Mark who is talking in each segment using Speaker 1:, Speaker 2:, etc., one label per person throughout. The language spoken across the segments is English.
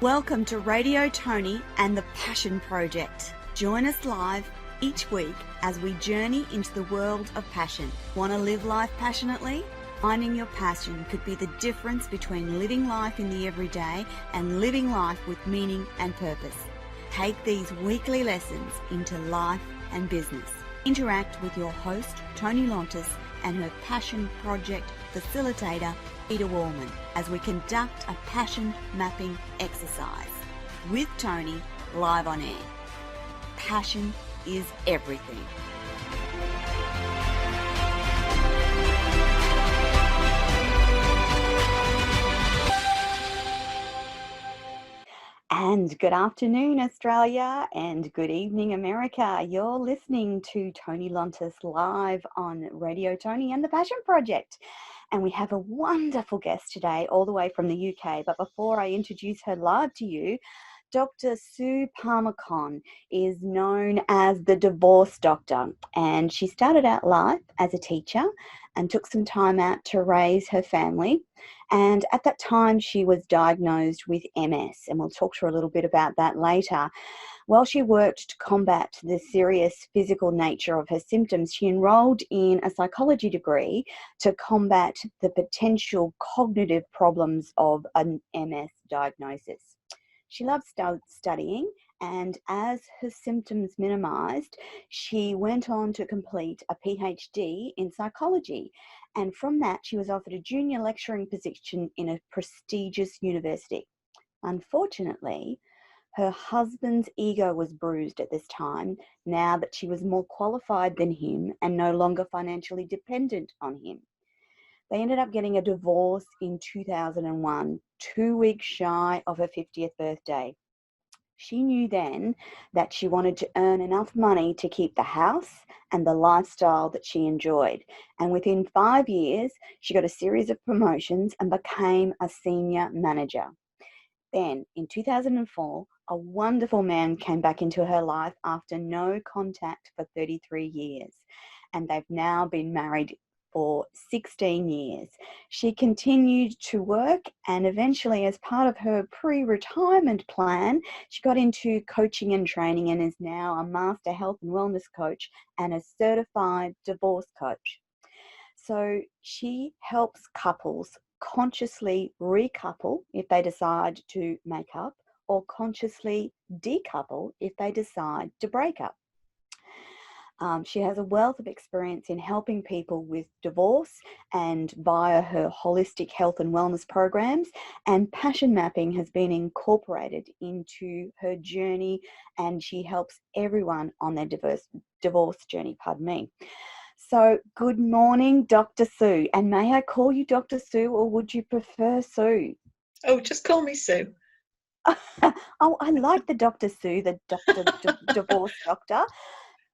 Speaker 1: Welcome to Radio Toni and the Passion Project. Join us live each week as we journey into the world of passion. Want to live life passionately? Finding your passion could be the difference between living life in the everyday and living life with meaning and purpose. Take these weekly lessons into life and business. Interact with your host, Toni Lontis, and her Passion Project facilitator, Wallman, as we conduct a passion mapping exercise with Toni live on air. Passion is everything. And good afternoon, Australia, and good evening, America. You're listening to Toni Lontis live on Radio Toni and the Passion Project. And we have a wonderful guest today, all the way from the UK. But before I introduce her live to you, Dr. Sue Palmer-Conn is known as the divorce doctor. And she started out life as a teacher and took some time out to raise her family. And at that time, she was diagnosed with MS. And we'll talk to her a little bit about that later. While she worked to combat the serious physical nature of her symptoms, she enrolled in a psychology degree to combat the potential cognitive problems of an MS diagnosis. She loved studying, and as her symptoms minimised, she went on to complete a PhD in psychology. And from that, she was offered a junior lecturing position in a prestigious university. Unfortunately, her husband's ego was bruised at this time, now that she was more qualified than him and no longer financially dependent on him. They ended up getting a divorce in 2001, 2 weeks shy of her 50th birthday. She knew then that she wanted to earn enough money to keep the house and the lifestyle that she enjoyed. And within 5 years, she got a series of promotions and became a senior manager. Then, in 2004, a wonderful man came back into her life after no contact for 33 years. And they've now been married for 16 years. She continued to work, and eventually, as part of her pre-retirement plan, she got into coaching and training and is now a master health and wellness coach and a certified divorce coach. So she helps couples consciously recouple if they decide to make up, or consciously decouple if they decide to break up. She has a wealth of experience in helping people with divorce and via her holistic health and wellness programs, and passion mapping has been incorporated into her journey, and she helps everyone on their divorce journey, So good morning, Dr. Sue. And may I call you Dr. Sue, or would you prefer Sue?
Speaker 2: Oh, just call me Sue.
Speaker 1: Oh, I like the Dr. Sue, the divorce doctor.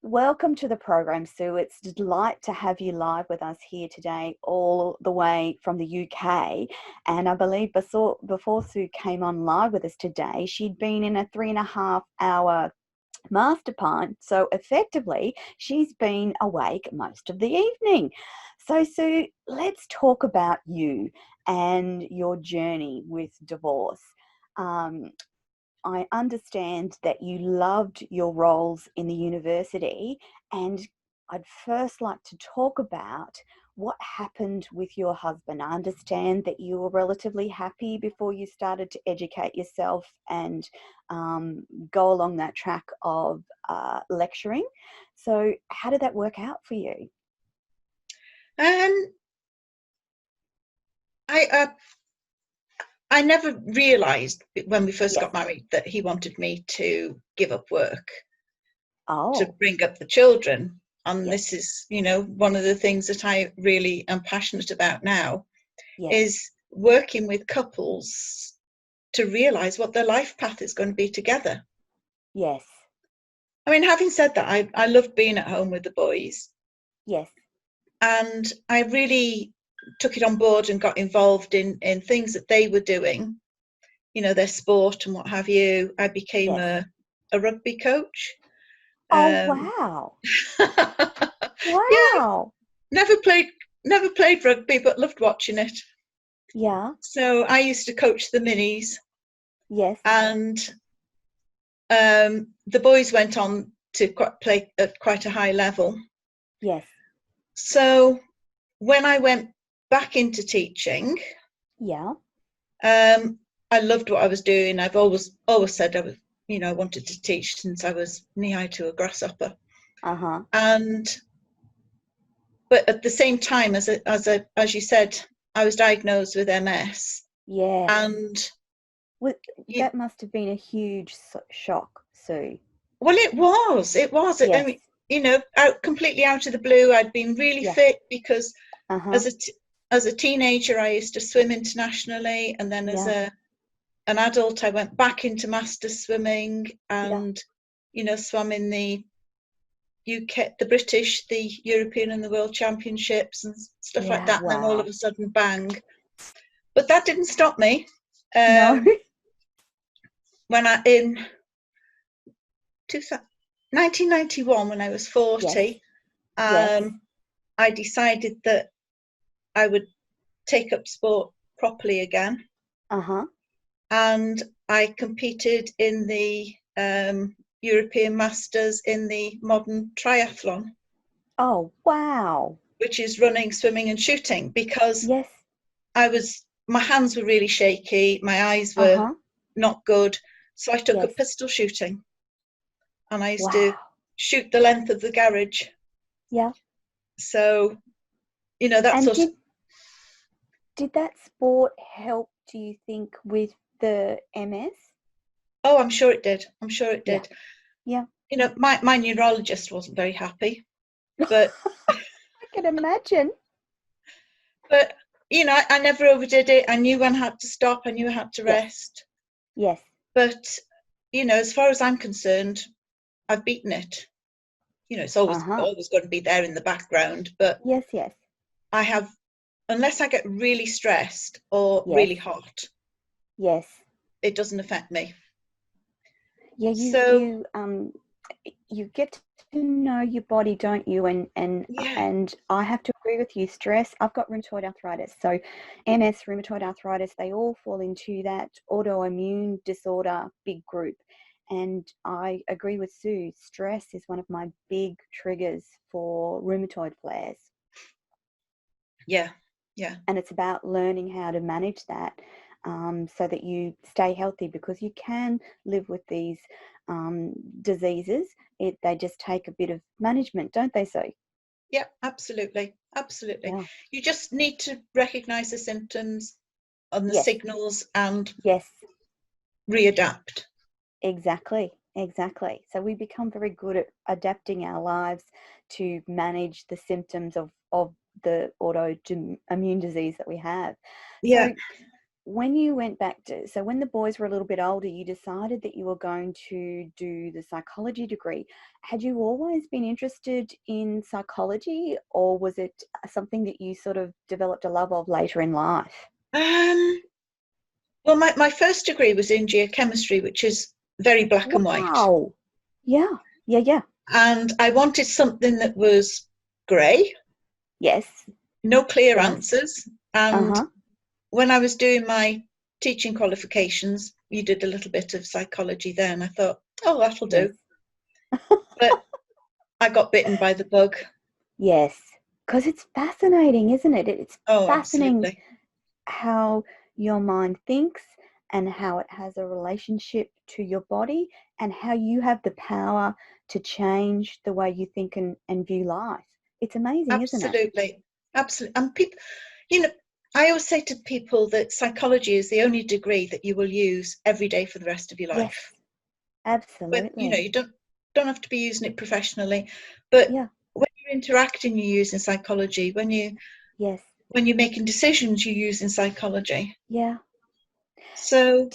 Speaker 1: Welcome to the program, Sue. It's a delight to have you live with us here today, all the way from the UK. And I believe before Sue came on live with us today, she'd been in a 3.5 hour mastermind. So effectively, she's been awake most of the evening. So Sue, let's talk about you and your journey with divorce. I understand that you loved your roles in the university, and I'd first like to talk about what happened with your husband. I understand that you were relatively happy before you started to educate yourself and go along that track of lecturing. So how did that work out for you?
Speaker 2: I never realised when we first got married that he wanted me to give up work to bring up the children. And this is, one of the things that I really am passionate about now is working with couples to realise what their life path is going to be together.
Speaker 1: Yes.
Speaker 2: I mean, having said that, I loved being at home with the boys.
Speaker 1: Yes.
Speaker 2: And I really took it on board and got involved in things that they were doing, their sport and what have you. I became a rugby coach.
Speaker 1: Wow.
Speaker 2: Wow. Yeah, never played rugby, but loved watching it.
Speaker 1: Yeah.
Speaker 2: So I used to coach the minis,
Speaker 1: Yes.
Speaker 2: And the boys went on to play at quite a high level.
Speaker 1: Yes.
Speaker 2: So when I went back into teaching,
Speaker 1: yeah,
Speaker 2: I loved what I was doing. I've always said I was, I wanted to teach since I was knee high to a grasshopper. But at the same time, as you said, I was diagnosed with MS.
Speaker 1: Yes.
Speaker 2: And
Speaker 1: that must have been a huge shock, Sue.
Speaker 2: Well, it was. Yes. I mean, completely out of the blue. I'd been really fit because as a teenager, I used to swim internationally, and then as an adult, I went back into masters swimming and, swam in the UK, the British, the European and the World Championships and stuff like that. Wow. And then all of a sudden, bang. But that didn't stop me.
Speaker 1: No.
Speaker 2: When in 1991, when I was 40, I decided that I would take up sport properly again. And I competed in the European Masters in the modern triathlon.
Speaker 1: Oh, wow.
Speaker 2: Which is running, swimming and shooting, because my hands were really shaky, my eyes were not good. So I took up pistol shooting. And I used to shoot the length of the garage.
Speaker 1: Yeah.
Speaker 2: So, that's
Speaker 1: and did that sport help, do you think, with the MS?
Speaker 2: Oh, I'm sure it did.
Speaker 1: Yeah.
Speaker 2: My neurologist wasn't very happy, but
Speaker 1: I can imagine.
Speaker 2: But, I never overdid it. I knew when I had to stop. I knew I had to rest.
Speaker 1: Yes.
Speaker 2: But, as far as I'm concerned, I've beaten it. It's always going to be there in the background. But
Speaker 1: yes.
Speaker 2: I have, unless I get really stressed or really hot.
Speaker 1: Yes.
Speaker 2: It doesn't affect me.
Speaker 1: Yeah, you get to know your body, don't you? And I have to agree with you. Stress. I've got rheumatoid arthritis, so MS, rheumatoid arthritis, they all fall into that autoimmune disorder big group. And I agree with Sue. Stress is one of my big triggers for rheumatoid flares.
Speaker 2: Yeah.
Speaker 1: And it's about learning how to manage that. So that you stay healthy, because you can live with these diseases. They just take a bit of management, don't they, Sue?
Speaker 2: Yeah, absolutely. Yeah. You just need to recognise the symptoms and the signals and readapt.
Speaker 1: Exactly. So we become very good at adapting our lives to manage the symptoms of the autoimmune disease that we have.
Speaker 2: Yeah.
Speaker 1: So when you went back so when the boys were a little bit older, you decided that you were going to do the psychology degree. Had you always been interested in psychology, or was it something that you sort of developed a love of later in life?
Speaker 2: Well, my first degree was in geochemistry, which is very black and white.
Speaker 1: Wow. Yeah.
Speaker 2: And I wanted something that was grey.
Speaker 1: Yes.
Speaker 2: No clear answers. And when I was doing my teaching qualifications, you did a little bit of psychology there, and I thought, oh, that'll do. But I got bitten by the bug.
Speaker 1: Yes, because it's fascinating, isn't it? It's fascinating.
Speaker 2: Absolutely.
Speaker 1: How your mind thinks and how it has a relationship to your body, and how you have the power to change the way you think and view life. It's amazing, isn't it?
Speaker 2: Absolutely. And people, I always say to people that psychology is the only degree that you will use every day for the rest of your life.
Speaker 1: Yes, absolutely.
Speaker 2: But, you don't have to be using it professionally, but when you're interacting, you're using psychology. When you're making decisions, you're using psychology.
Speaker 1: Yeah.
Speaker 2: So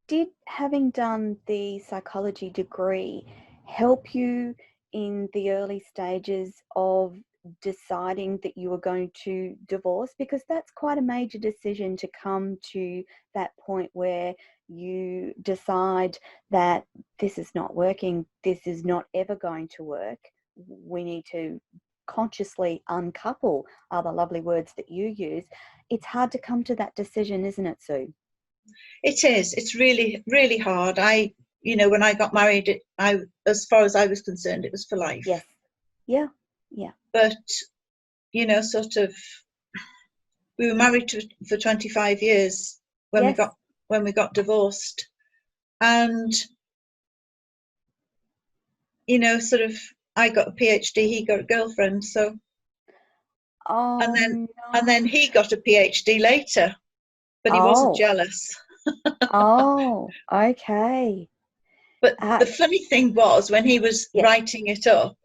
Speaker 1: did having done the psychology degree help you in the early stages of deciding that you were going to divorce? Because that's quite a major decision, to come to that point where you decide that this is not working, this is not ever going to work, we need to consciously uncouple, are the lovely words that you use. It's hard to come to that decision, isn't it, Sue?
Speaker 2: It is. It's really, really hard. When I got married, as far as I was concerned, it was for life.
Speaker 1: Yes. Yeah. Yeah.
Speaker 2: But, sort of, we were married for 25 years when
Speaker 1: yes.
Speaker 2: we got divorced. And, sort of, I got a PhD, he got a girlfriend. So,
Speaker 1: oh,
Speaker 2: and then he got a PhD later, but he wasn't jealous.
Speaker 1: Oh, okay.
Speaker 2: But the funny thing was, when he was writing it up,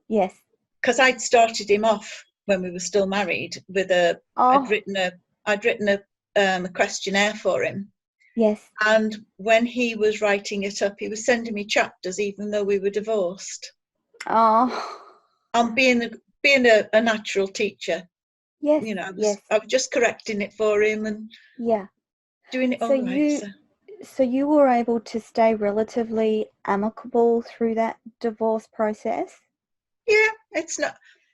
Speaker 1: yes,
Speaker 2: because I'd started him off when we were still married with I'd written a questionnaire for him.
Speaker 1: Yes.
Speaker 2: And when he was writing it up, he was sending me chapters, even though we were divorced.
Speaker 1: Oh.
Speaker 2: I'm being a natural teacher.
Speaker 1: Yes.
Speaker 2: I was just correcting it for him and doing it all right.
Speaker 1: So you were able to stay relatively amicable through that divorce process?
Speaker 2: Yeah, it's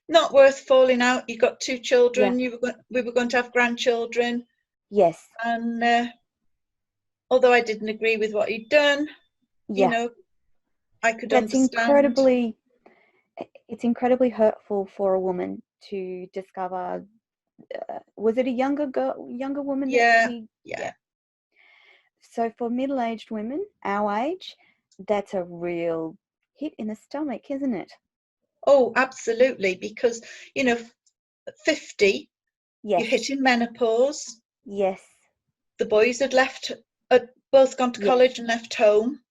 Speaker 2: not worth falling out. You got 2 children. We were going to have grandchildren.
Speaker 1: Yes.
Speaker 2: And although I didn't agree with what he'd done, I could understand.
Speaker 1: It's incredibly hurtful for a woman to discover. Was it a younger woman?
Speaker 2: Yeah.
Speaker 1: So for middle-aged women, our age, that's a real hit in the stomach, isn't it?
Speaker 2: Oh, absolutely. Because, 50, you're hitting menopause.
Speaker 1: Yes.
Speaker 2: The boys had both gone to college and left home.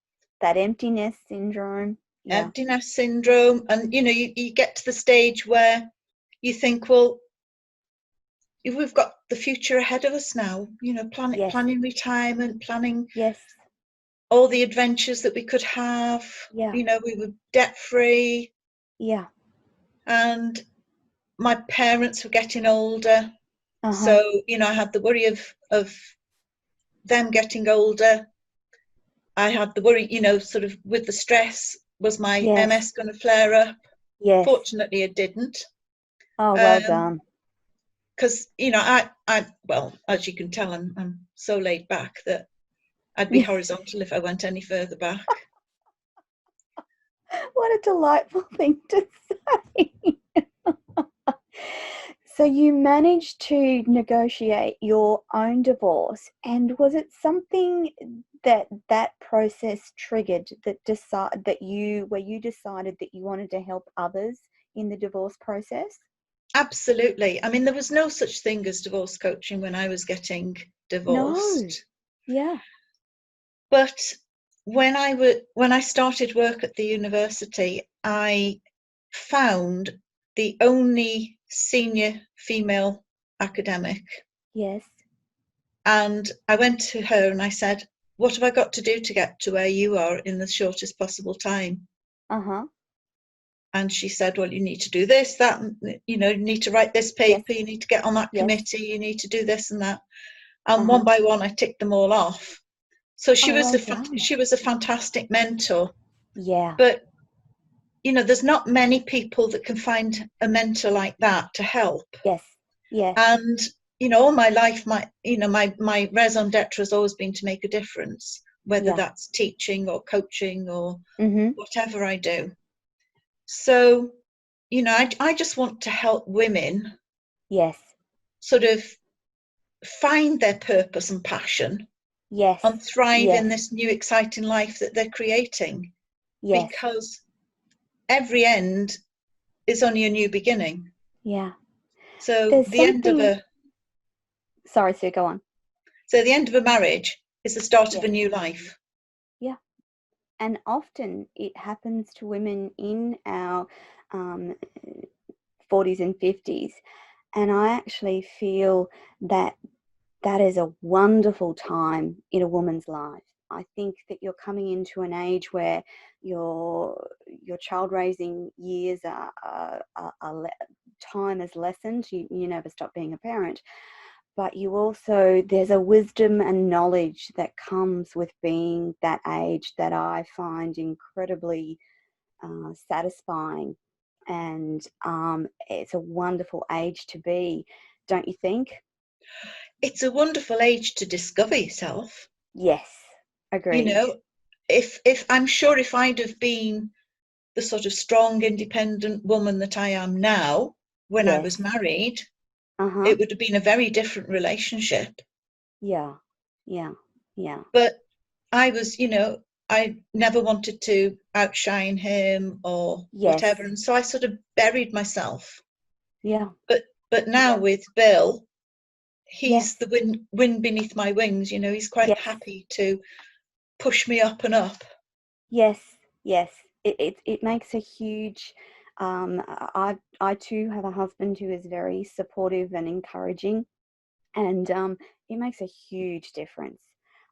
Speaker 1: That empty nest syndrome.
Speaker 2: Empty nest syndrome. And, you get to the stage where you think, well, we've got the future ahead of us now, planning retirement, planning all the adventures that we could have. We were debt free.
Speaker 1: Yeah.
Speaker 2: And my parents were getting older. So, I had the worry of them getting older. I had the worry, sort of with the stress, was my MS going to flare up?
Speaker 1: Yes.
Speaker 2: Fortunately, it didn't.
Speaker 1: Oh, well done.
Speaker 2: Because, well, as you can tell, I'm so laid back that I'd be horizontal if I went any further back.
Speaker 1: What a delightful thing to say. So you managed to negotiate your own divorce, and was it something that process triggered where you decided that you wanted to help others in the divorce process?
Speaker 2: Absolutely. I mean, there was no such thing as divorce coaching when I was getting divorced.
Speaker 1: No. Yeah.
Speaker 2: But when I started work at the university, I found the only senior female academic.
Speaker 1: Yes.
Speaker 2: And I went to her and I said, what have I got to do to get to where you are in the shortest possible time? And she said, well, you need to do this, that, you need to write this paper, you need to get on that committee, you need to do this and that. And one by one, I ticked them all off. So she was a fantastic mentor.
Speaker 1: Yeah.
Speaker 2: But, there's not many people that can find a mentor like that to help.
Speaker 1: Yes. Yes.
Speaker 2: And, all my life, my raison d'etre has always been to make a difference, whether that's teaching or coaching or whatever I do. So, I just want to help women.
Speaker 1: Yes.
Speaker 2: Sort of find their purpose and passion.
Speaker 1: Yes.
Speaker 2: And thrive in this new exciting life that they're creating. Yes. Because every end is only a new beginning.
Speaker 1: Yeah.
Speaker 2: So
Speaker 1: Sorry, Sue, go on.
Speaker 2: So the end of a marriage is the start of a new life.
Speaker 1: Yeah. And often it happens to women in our 40s and 50s. And I actually feel that is a wonderful time in a woman's life. I think that you're coming into an age where your child raising years time has lessened. You never stop being a parent, but there's a wisdom and knowledge that comes with being that age that I find incredibly satisfying, and it's a wonderful age to be, don't you think?
Speaker 2: It's a wonderful age to discover yourself.
Speaker 1: Yes,
Speaker 2: You
Speaker 1: agreed.
Speaker 2: know, if I'm sure if I'd have been the sort of strong, independent woman that I am now when I
Speaker 1: Yes.
Speaker 2: was married,
Speaker 1: Uh-huh.
Speaker 2: it would have been a very different relationship.
Speaker 1: Yeah, yeah, yeah.
Speaker 2: But I was, I never wanted to outshine him or
Speaker 1: Yes.
Speaker 2: whatever, and so I sort of buried myself.
Speaker 1: Yeah.
Speaker 2: But now
Speaker 1: Yeah.
Speaker 2: with Bill,
Speaker 1: Yes.
Speaker 2: he's the wind beneath my wings. He's quite
Speaker 1: Yes.
Speaker 2: happy to push me up and up.
Speaker 1: Yes. Yes. It makes a huge I too have a husband who is very supportive and encouraging, and it makes a huge difference.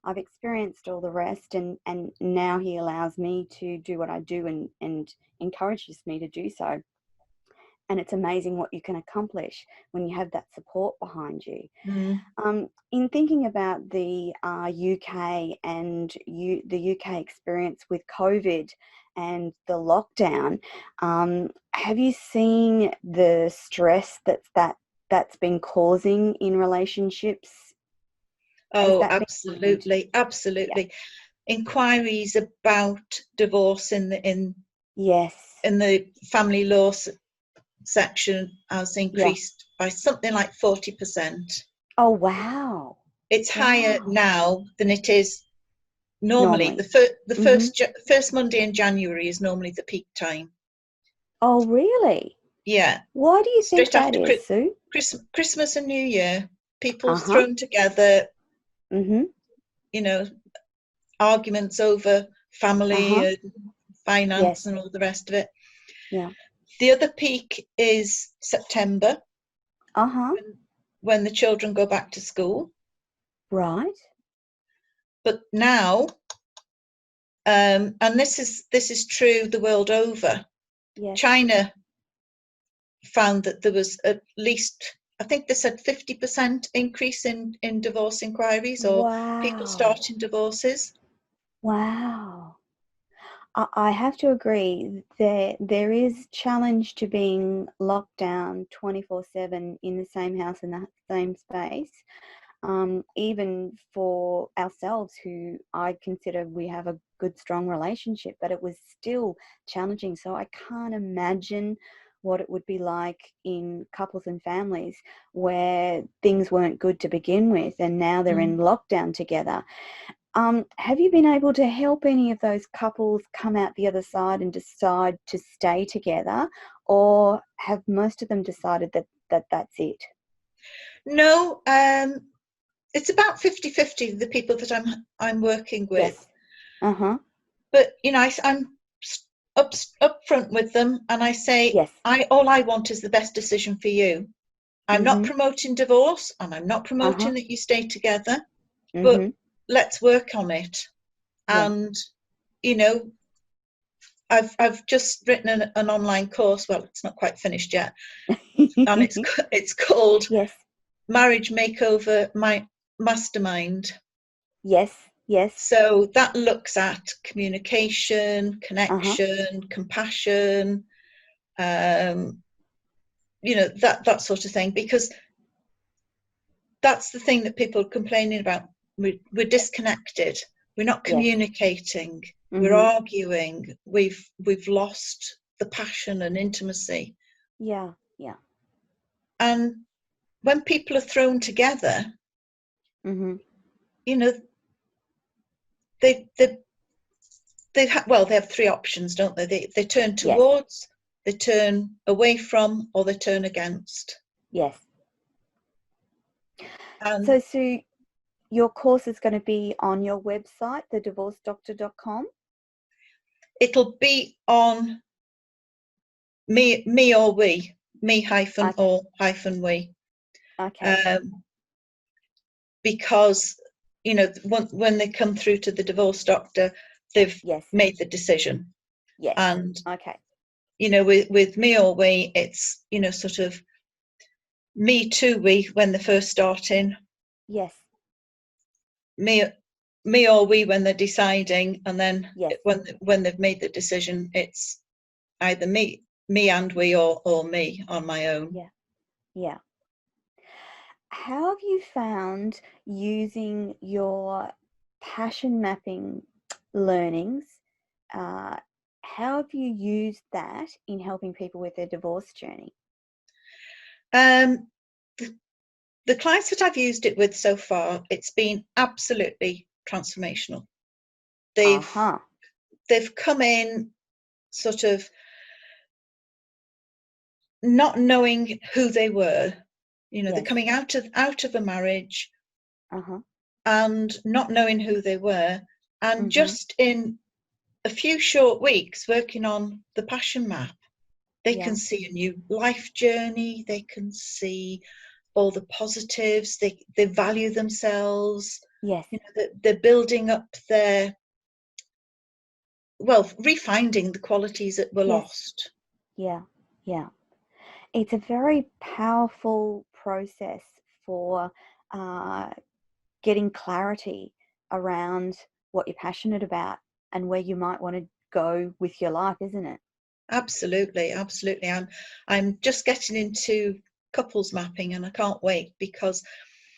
Speaker 1: I've experienced all the rest, and now he allows me to do what I do, and encourages me to do so. And it's amazing what you can accomplish when you have that support behind you. In thinking about the UK and the UK experience with COVID and the lockdown, have you seen the stress that's been causing in relationships?
Speaker 2: Oh, absolutely,
Speaker 1: Yeah.
Speaker 2: absolutely. Inquiries about divorce in
Speaker 1: Yes.
Speaker 2: the family law section has increased by something like 40%.
Speaker 1: Oh, wow.
Speaker 2: It's higher
Speaker 1: Wow.
Speaker 2: now than it is normally.
Speaker 1: Normally.
Speaker 2: The
Speaker 1: Mm-hmm.
Speaker 2: first Monday in January is normally the peak time.
Speaker 1: Oh, really?
Speaker 2: Yeah,
Speaker 1: Why do you think
Speaker 2: straight
Speaker 1: that
Speaker 2: after
Speaker 1: is, Sue?
Speaker 2: Christmas and New Year, people
Speaker 1: Uh-huh.
Speaker 2: thrown together.
Speaker 1: Mm-hmm.
Speaker 2: Arguments over family
Speaker 1: Uh-huh.
Speaker 2: and finance
Speaker 1: Yes.
Speaker 2: and all the rest of it.
Speaker 1: Yeah.
Speaker 2: The other peak is September,
Speaker 1: Uh-huh.
Speaker 2: when the children go back to school.
Speaker 1: Right.
Speaker 2: But now, and this is true the world over.
Speaker 1: Yes.
Speaker 2: China found that there was at least, I think they said 50% increase in divorce inquiries or people
Speaker 1: Wow.
Speaker 2: starting divorces.
Speaker 1: Wow. I have to agree that there is challenge to being locked down 24/7 in the same house, in the same space. Even for ourselves, who I consider we have a good, strong relationship, but it was still challenging. So I can't imagine what it would be like in couples and families where things weren't good to begin with, and now they're in lockdown together. Have you been able to help any of those couples come out the other side and decide to stay together, or have most of them decided that that's it?
Speaker 2: No, it's about 50-50, the people that I'm working with.
Speaker 1: Yes. Uh-huh.
Speaker 2: But I'm up front with them, and I say,
Speaker 1: Yes.
Speaker 2: all I want is the best decision for you. I'm not
Speaker 1: Mm-hmm.
Speaker 2: promoting divorce, and I'm not
Speaker 1: Uh-huh.
Speaker 2: promoting that you stay together, but
Speaker 1: Mm-hmm.
Speaker 2: let's work on it.
Speaker 1: Yeah.
Speaker 2: And I've just written an online course. Well, it's not quite finished yet, and it's called
Speaker 1: Yes.
Speaker 2: Marriage Makeover Mastermind.
Speaker 1: Yes. Yes.
Speaker 2: So that looks at communication,
Speaker 1: Uh-huh.
Speaker 2: connection, compassion, that sort of thing, because that's the thing that people are complaining about. We're disconnected. We're not
Speaker 1: Yes.
Speaker 2: communicating. We're
Speaker 1: Mm-hmm.
Speaker 2: arguing. We've lost the passion and intimacy.
Speaker 1: Yeah. Yeah.
Speaker 2: And when people are thrown together,
Speaker 1: Mm-hmm.
Speaker 2: they they have three options, don't they? They turn
Speaker 1: Yes.
Speaker 2: towards, they turn away from, or they turn against.
Speaker 1: Yes.
Speaker 2: And
Speaker 1: So, Sue, your course is going to be on your website, thedivorcedoctor.com?
Speaker 2: it'll be on me or we, me hyphen
Speaker 1: Okay.
Speaker 2: or hyphen we.
Speaker 1: Okay.
Speaker 2: Because when they come through to the divorce doctor, they've
Speaker 1: Yes.
Speaker 2: made the decision.
Speaker 1: Yes.
Speaker 2: And
Speaker 1: Okay.
Speaker 2: with me or we, it's sort of me to we when they're first starting,
Speaker 1: Yes.
Speaker 2: me or we when they're deciding, and then
Speaker 1: Yes.
Speaker 2: when they've made the decision, it's either me and we, or me on my own.
Speaker 1: Yeah. Yeah. how have you found using your passion mapping learnings? Uh, how have you used that in helping people with their divorce journey?
Speaker 2: Um, the, the clients that I've used it with so far, it's been absolutely transformational. They've
Speaker 1: Uh-huh.
Speaker 2: they've come in sort of not knowing who they were. They're
Speaker 1: Yes.
Speaker 2: coming out of a marriage
Speaker 1: Uh-huh.
Speaker 2: and not knowing who they were, and
Speaker 1: Mm-hmm.
Speaker 2: just in a few short weeks working on the passion map, they can
Speaker 1: Yeah.
Speaker 2: see a new life journey. They can see all the positives. They value themselves.
Speaker 1: Yes.
Speaker 2: That they're building up refinding the qualities that were
Speaker 1: Yes.
Speaker 2: lost.
Speaker 1: Yeah. Yeah. It's a very powerful process for uh, getting clarity around what you're passionate about and where you might want to go with your life, isn't it?
Speaker 2: Absolutely, absolutely. I'm just getting into couples mapping, and I can't wait, because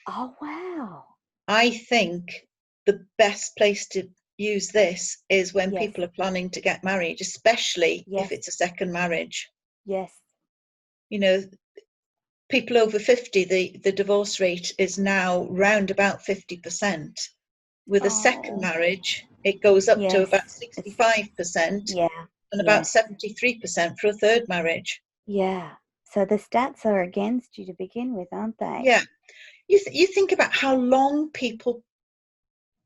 Speaker 1: Oh, wow.
Speaker 2: I think the best place to use this is when
Speaker 1: Yes.
Speaker 2: people are planning to get married, especially if
Speaker 1: Yes.
Speaker 2: it's a second marriage.
Speaker 1: Yes.
Speaker 2: You know, people over 50, the divorce rate is now round about 50%. With a second
Speaker 1: Oh,
Speaker 2: marriage, it goes up to
Speaker 1: yes.
Speaker 2: about
Speaker 1: It's,
Speaker 2: 65%
Speaker 1: yeah.
Speaker 2: and about
Speaker 1: Yes.
Speaker 2: 73% for a third marriage.
Speaker 1: Yeah. So the stats are against you to begin with, aren't they?
Speaker 2: Yeah. You think about how long people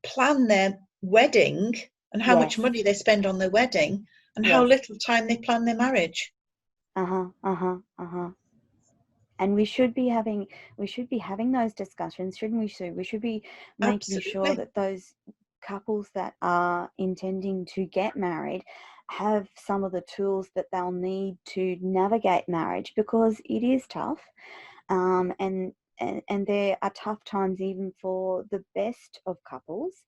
Speaker 2: plan their wedding and how much
Speaker 1: Yes.
Speaker 2: money they spend on their wedding and how
Speaker 1: Yes.
Speaker 2: little time they plan their marriage.
Speaker 1: Uh-huh. Uh-huh. Uh-huh. And we should be having those discussions, shouldn't we, Sue? We should be making sure
Speaker 2: Absolutely.
Speaker 1: that those couples that are intending to get married have some of the tools that they'll need to navigate marriage, because it is tough. And there are tough times even for the best of couples,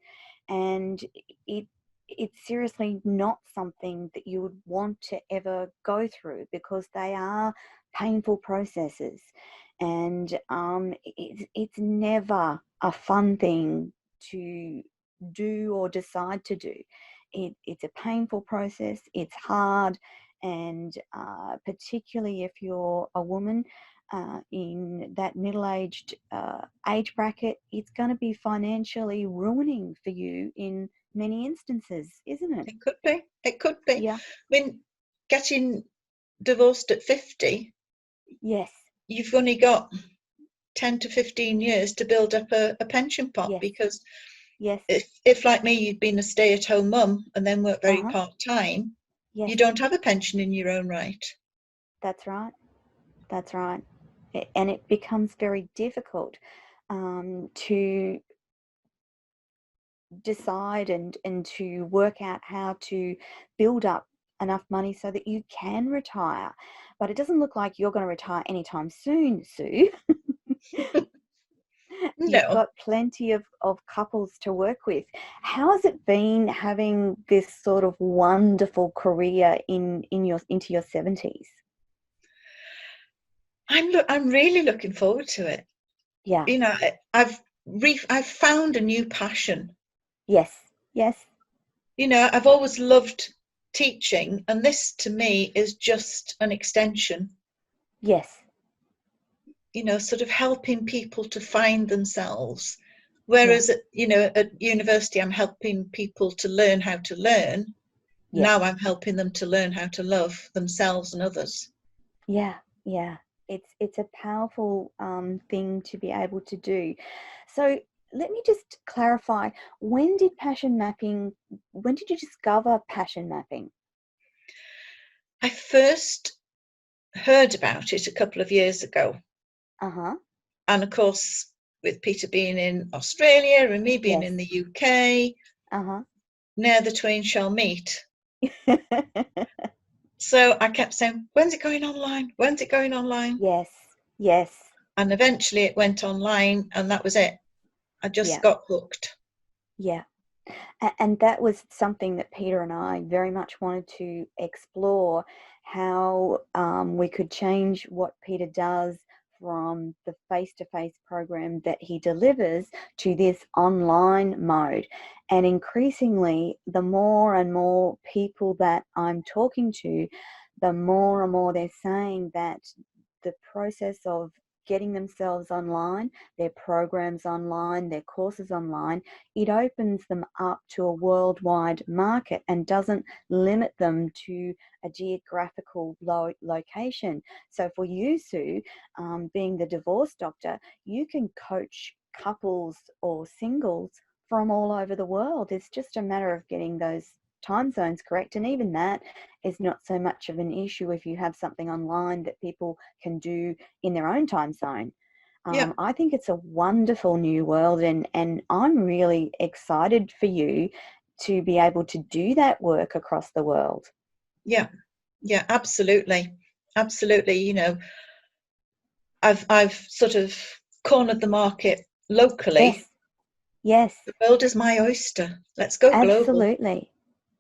Speaker 1: and it it's seriously not something that you would want to ever go through, because they are painful processes, and it's never a fun thing to do or decide to do. It's a painful process, it's hard, and particularly if you're a woman in that middle-aged age bracket, it's going to be financially ruining for you in many instances, isn't it?
Speaker 2: It could be. It could be. I
Speaker 1: Yeah.
Speaker 2: mean, getting divorced at 50,
Speaker 1: Yes.
Speaker 2: you've only got 10 to 15 years to build up a pension pot,
Speaker 1: Yes.
Speaker 2: because
Speaker 1: Yes.
Speaker 2: if like me, you'd been a stay-at-home mum and then work very
Speaker 1: Uh-huh.
Speaker 2: part-time,
Speaker 1: Yes.
Speaker 2: you don't have a pension in your own right.
Speaker 1: That's right. That's right. And it becomes very difficult to decide and to work out how to build up enough money so that you can retire. But it doesn't look like you're going to retire anytime soon, Sue. You've
Speaker 2: No,
Speaker 1: got plenty of couples to work with. How has it been having this sort of wonderful career into your 70s?
Speaker 2: I'm really looking forward to it.
Speaker 1: Yeah.
Speaker 2: I've found a new passion.
Speaker 1: Yes. Yes.
Speaker 2: I've always loved teaching, and this to me is just an extension.
Speaker 1: Yes.
Speaker 2: Sort of helping people to find themselves.
Speaker 1: Yeah.
Speaker 2: Whereas at university, I'm helping people to learn how to learn.
Speaker 1: Yeah.
Speaker 2: Now I'm helping them to learn how to love themselves and others.
Speaker 1: Yeah. Yeah. It's a powerful thing to be able to do. So let me just clarify, when did you discover passion mapping?
Speaker 2: I first heard about it a couple of years ago.
Speaker 1: Uh-huh.
Speaker 2: And of course, with Peter being in Australia and me being
Speaker 1: Yes.
Speaker 2: in the UK,
Speaker 1: Uh-huh.
Speaker 2: ne'er the twain shall meet. So I kept saying, when's it going online? When's it going online?
Speaker 1: Yes. Yes.
Speaker 2: And eventually it went online, and that was it. I just
Speaker 1: Yeah.
Speaker 2: got hooked.
Speaker 1: Yeah. And that was something that Peter and I very much wanted to explore, how we could change what Peter does from the face-to-face program that he delivers to this online mode. And increasingly, the more and more people that I'm talking to, the more and more they're saying that the process of getting themselves online, their programs online, their courses online, it opens them up to a worldwide market and doesn't limit them to a geographical location. So for you, Sue, being the divorce doctor, you can coach couples or singles from all over the world. It's just a matter of getting those time zones correct, and even that is not so much of an issue if you have something online that people can do in their own time zone. I think it's a wonderful new world, and I'm really excited for you to be able to do that work across the world.
Speaker 2: Yeah, absolutely. You know, I've sort of cornered the market locally.
Speaker 1: Yes.
Speaker 2: The world is my oyster. Let's go global.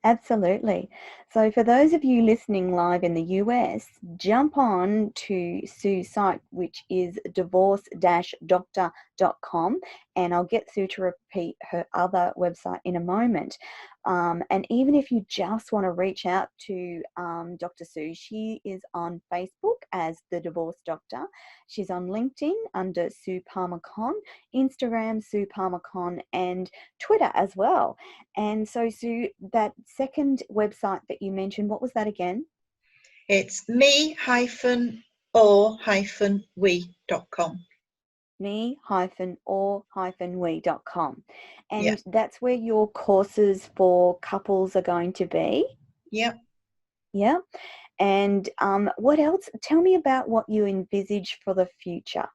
Speaker 1: Absolutely. So for those of you listening live in the US, jump on to Sue's site, which is divorce-doctor.com, and I'll get Sue to repeat her other website in a moment. And even if you just want to reach out to Dr. Sue, she is on Facebook as The Divorce Doctor. She's on LinkedIn under Sue Palmer-Conn, Instagram Sue Palmer-Conn, and Twitter as well. And so, Sue, that second website that you mentioned, what was that again?
Speaker 2: It's me-or-we.com.
Speaker 1: me-or-we.com. And that's where your courses for couples are going to be?
Speaker 2: Yeah.
Speaker 1: And what else? Tell me about what you envisage for the future.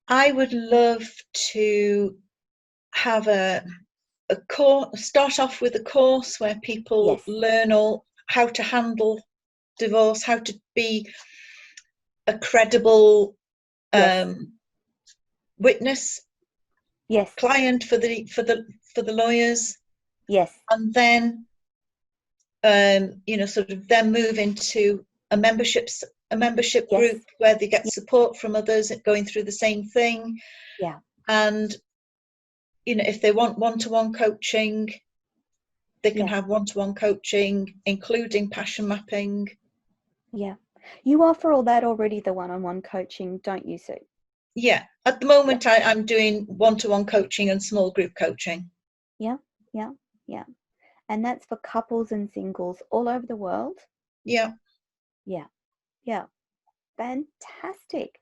Speaker 2: I would love to have a course, start off with a course where people learn all how to handle divorce, how to be a credible witness, client for the lawyers, and then sort of then move into a membership group where they get support from others going through the same thing. And if they want one-to-one coaching, they can have one-to-one coaching, including passion mapping.
Speaker 1: You offer all that already, the one-on-one coaching, don't you, Sue?
Speaker 2: At the moment I'm doing one-to-one coaching and small group coaching.
Speaker 1: And that's for couples and singles all over the world? Yeah. Fantastic.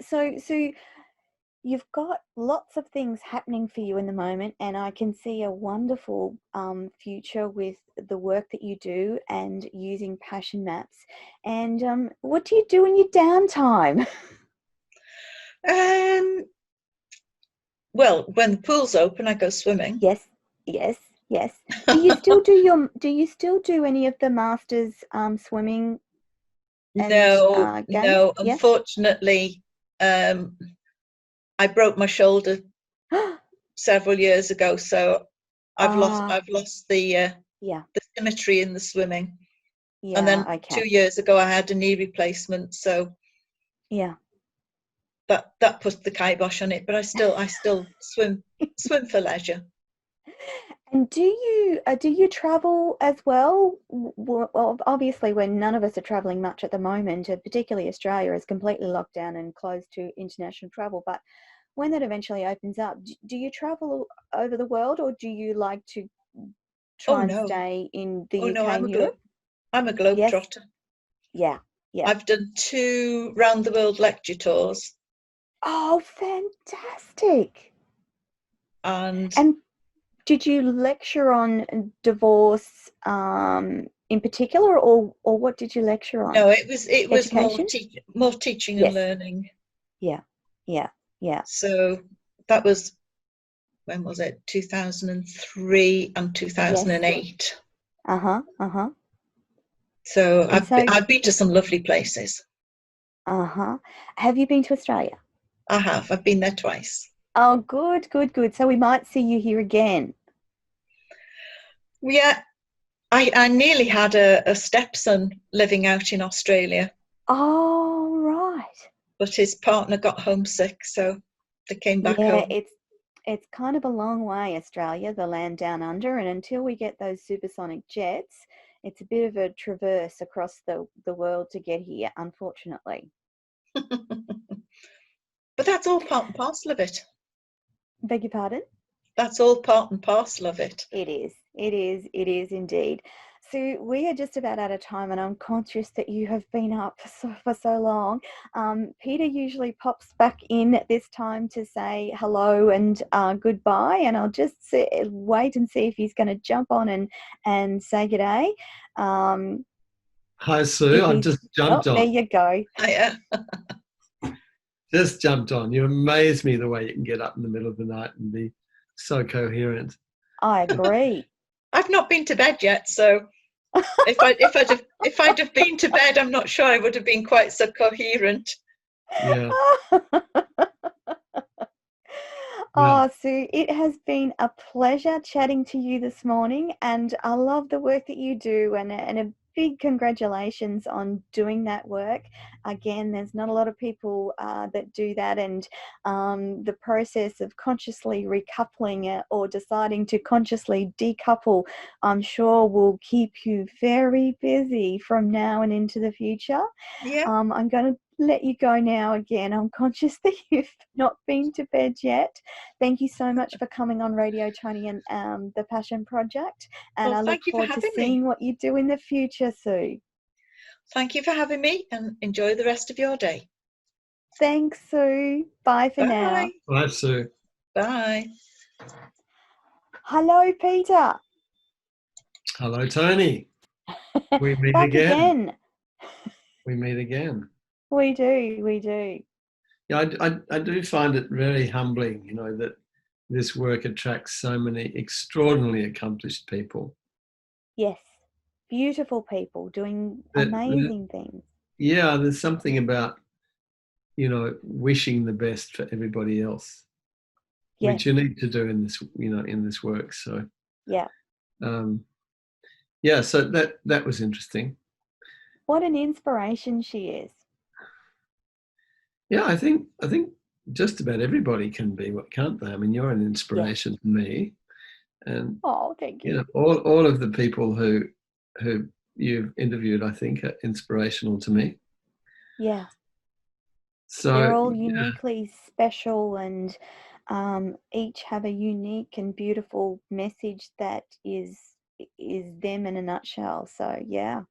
Speaker 1: So you've got lots of things happening for you in the moment, and I can see a wonderful future with the work that you do and using passion maps. And what do you do in your downtime?
Speaker 2: Well, when the pool's open, I go swimming.
Speaker 1: Yes. Do you still do any of the masters swimming?
Speaker 2: No. Unfortunately, I broke my shoulder several years ago, so I've lost the symmetry in the swimming. And then 2 years ago, I had a knee replacement, so that put the kibosh on it. But I still swim for leisure.
Speaker 1: And do you travel as well? Well, obviously, when none of us are traveling much at the moment, particularly Australia is completely locked down and closed to international travel. But when that eventually opens up, do you travel over the world, or do you like to try and stay in the UK and Europe?
Speaker 2: I'm a globetrotter.
Speaker 1: Yeah.
Speaker 2: I've done 2 round the world lecture tours.
Speaker 1: Oh, fantastic!
Speaker 2: And
Speaker 1: did you lecture on divorce in particular, or what did you lecture on?
Speaker 2: No, it was more teaching and learning.
Speaker 1: Yeah.
Speaker 2: So that was, when was it? 2003 and 2008. So I've been to some lovely places.
Speaker 1: Have you been to Australia?
Speaker 2: I have. I've been there twice.
Speaker 1: Oh, good. So we might see you here again.
Speaker 2: Yeah, I nearly had a stepson living out in Australia.
Speaker 1: Oh, right.
Speaker 2: But his partner got homesick, so they came back
Speaker 1: Yeah,
Speaker 2: home.
Speaker 1: it's kind of a long way, Australia, the land down under, and until we get those supersonic jets, it's a bit of a traverse across the world to get here, unfortunately.
Speaker 2: But that's all part and parcel of it.
Speaker 1: Beg your pardon?
Speaker 2: That's all part and parcel of it.
Speaker 1: It is. It is indeed. So we are just about out of time, and I'm conscious that you have been up for so long. Peter usually pops back in at this time to say hello and goodbye, and I'll just wait and see if he's going to jump on and say good day.
Speaker 3: Hi, Sue. I just jumped on.
Speaker 1: There you go.
Speaker 2: Yeah.
Speaker 3: Just jumped on. You amaze me the way you can get up in the middle of the night and be so coherent.
Speaker 1: I agree.
Speaker 2: I've not been to bed yet, so if I'd have been to bed, I'm not sure I would have been quite so coherent.
Speaker 3: Yeah.
Speaker 1: Oh, Sue, it has been a pleasure chatting to you this morning, and I love the work that you do, and a big congratulations on doing that work. Again, there's not a lot of people that do that, and the process of consciously recoupling or deciding to consciously decouple, I'm sure will keep you very busy from now and into the future.
Speaker 2: Yeah.
Speaker 1: I'm going to let you go now again. I'm conscious that you've not been to bed yet. Thank you so much for coming on Radio Toni and the Passion Project. And I look forward to seeing what you do in the future, Sue.
Speaker 2: Thank you for having me, and enjoy the rest of your day.
Speaker 1: Thanks, Sue. Bye for now.
Speaker 3: Bye, Sue.
Speaker 2: Bye.
Speaker 1: Hello, Peter.
Speaker 3: Hello, Toni. We meet again. We meet again.
Speaker 1: We do.
Speaker 3: Yeah, I do find it very humbling, that this work attracts so many extraordinarily accomplished people.
Speaker 1: Yes, beautiful people doing amazing things.
Speaker 3: Yeah, there's something about, wishing the best for everybody else, which you need to do in this, in this work. So
Speaker 1: yeah,
Speaker 3: so that was interesting.
Speaker 1: What an inspiration she is.
Speaker 3: Yeah, I think just about everybody can be, can't they? I mean, you're an inspiration to me, and
Speaker 1: thank you.
Speaker 3: All of the people who you've interviewed, I think, are inspirational to me.
Speaker 1: Yeah.
Speaker 3: So
Speaker 1: they're all uniquely special, and each have a unique and beautiful message that is them in a nutshell. So yeah.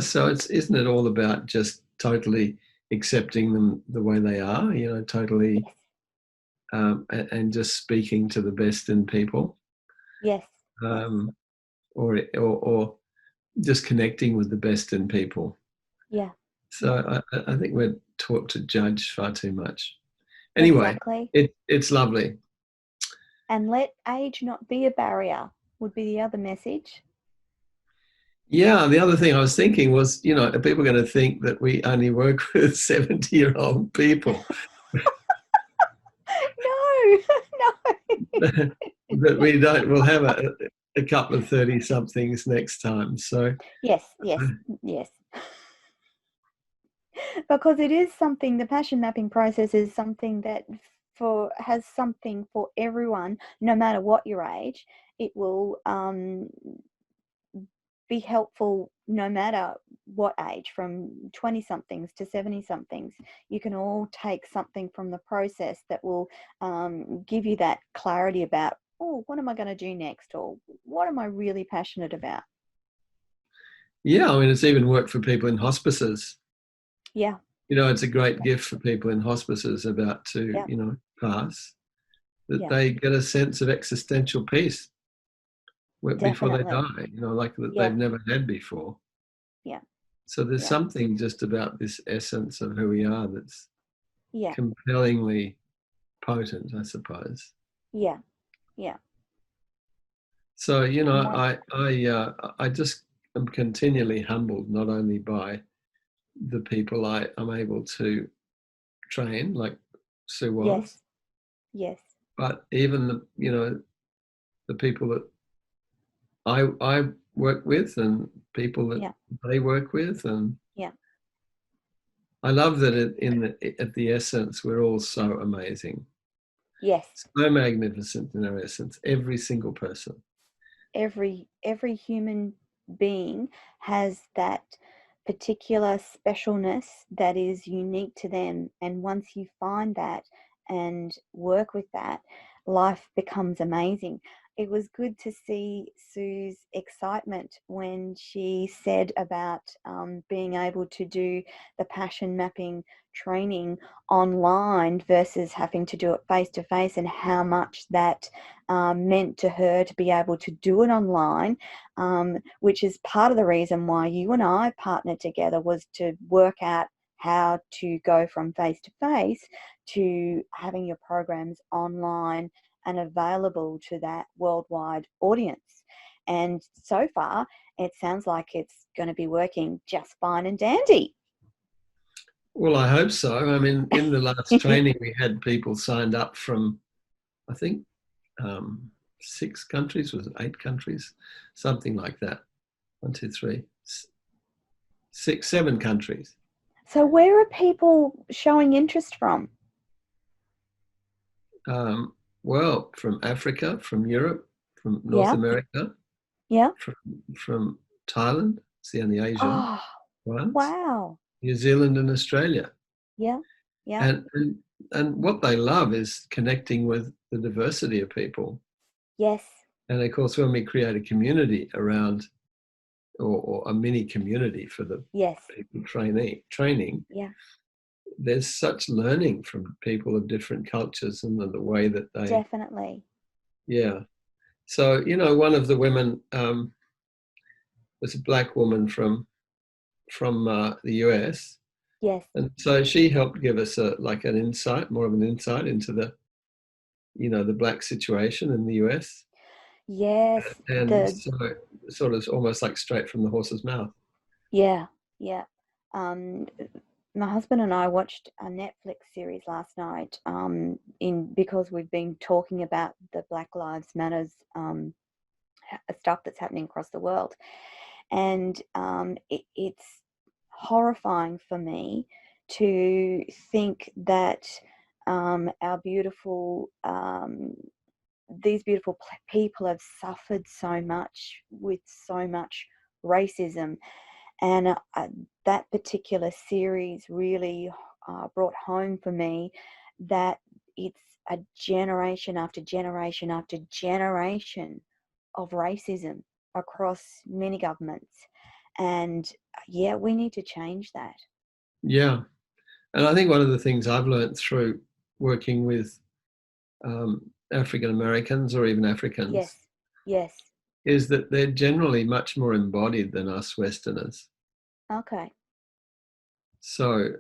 Speaker 3: So isn't it all about just totally accepting them the way they are, totally, and just speaking to the best in people.
Speaker 1: Yes.
Speaker 3: Or just connecting with the best in people.
Speaker 1: Yeah.
Speaker 3: So I think we're taught to judge far too much. Anyway,
Speaker 1: exactly.
Speaker 3: It's lovely.
Speaker 1: And let age not be a barrier would be the other message.
Speaker 3: Yeah, the other thing I was thinking was, are people going to think that we only work with 70-year-old people?
Speaker 1: No.
Speaker 3: That we don't. We'll have a couple of 30-somethings next time. So
Speaker 1: yes. Because it is something. The passion mapping process is something that has something for everyone, no matter what your age. It will be helpful no matter what age, from 20-somethings to 70-somethings. You can all take something from the process that will give you that clarity about, what am I going to do next, or what am I really passionate about? Yeah,
Speaker 3: I mean, it's even worked for people in hospices.
Speaker 1: Yeah.
Speaker 3: It's a great gift for people in hospices about to, pass, that they get a sense of existential peace before they die, like that they've never had before.
Speaker 1: Yeah.
Speaker 3: So there's something just about this essence of who we are that's compellingly potent, I suppose.
Speaker 1: Yeah.
Speaker 3: So, I just am continually humbled, not only by the people I'm able to train, like Sue was.
Speaker 1: Yes.
Speaker 3: But even the people that I work with, and people that they work with, and I love that at the essence, we're all so amazing.
Speaker 1: Yes.
Speaker 3: So magnificent in our essence, every single person.
Speaker 1: Every human being has that particular specialness that is unique to them. And once you find that and work with that, life becomes amazing. It was good to see Sue's excitement when she said about being able to do the passion mapping training online versus having to do it face to face, and how much that meant to her to be able to do it online, which is part of the reason why you and I partnered together, was to work out how to go from face to face to having your programs online and available to that worldwide audience. And so far, it sounds like it's going to be working just fine and dandy.
Speaker 3: Well, I hope so. I mean, in the last training, we had people signed up from, I think, 6 countries, was it 8 countries? Something like that. 1, 2, 3, 6, 7 countries.
Speaker 1: So where are people showing interest from?
Speaker 3: Well, from Africa, from Europe, from North America.
Speaker 1: Yeah.
Speaker 3: From Thailand, it's the only Asian ones.
Speaker 1: Wow.
Speaker 3: New Zealand and Australia.
Speaker 1: Yeah. Yeah.
Speaker 3: And what they love is connecting with the diversity of people.
Speaker 1: Yes.
Speaker 3: And of course, when we create a community around, or a mini community for the people training, there's such learning from people of different cultures and the way that they...
Speaker 1: Definitely.
Speaker 3: Yeah. So, you know, one of the women was a black woman from the US.
Speaker 1: Yes.
Speaker 3: And so she helped give us more of an insight into the black situation in the US.
Speaker 1: Yes.
Speaker 3: And so sort of almost like straight from the horse's mouth.
Speaker 1: Yeah. Yeah. My husband and I watched a Netflix series last night because we've been talking about the Black Lives Matters stuff that's happening across the world. And it's horrifying for me to think that our beautiful, these beautiful people have suffered so much with so much racism. And that particular series really brought home for me that it's a generation after generation after generation of racism across many governments. And we need to change that.
Speaker 3: Yeah. And I think one of the things I've learned through working with African Americans or even Africans is that they're generally much more embodied than us Westerners.
Speaker 1: Okay.
Speaker 3: So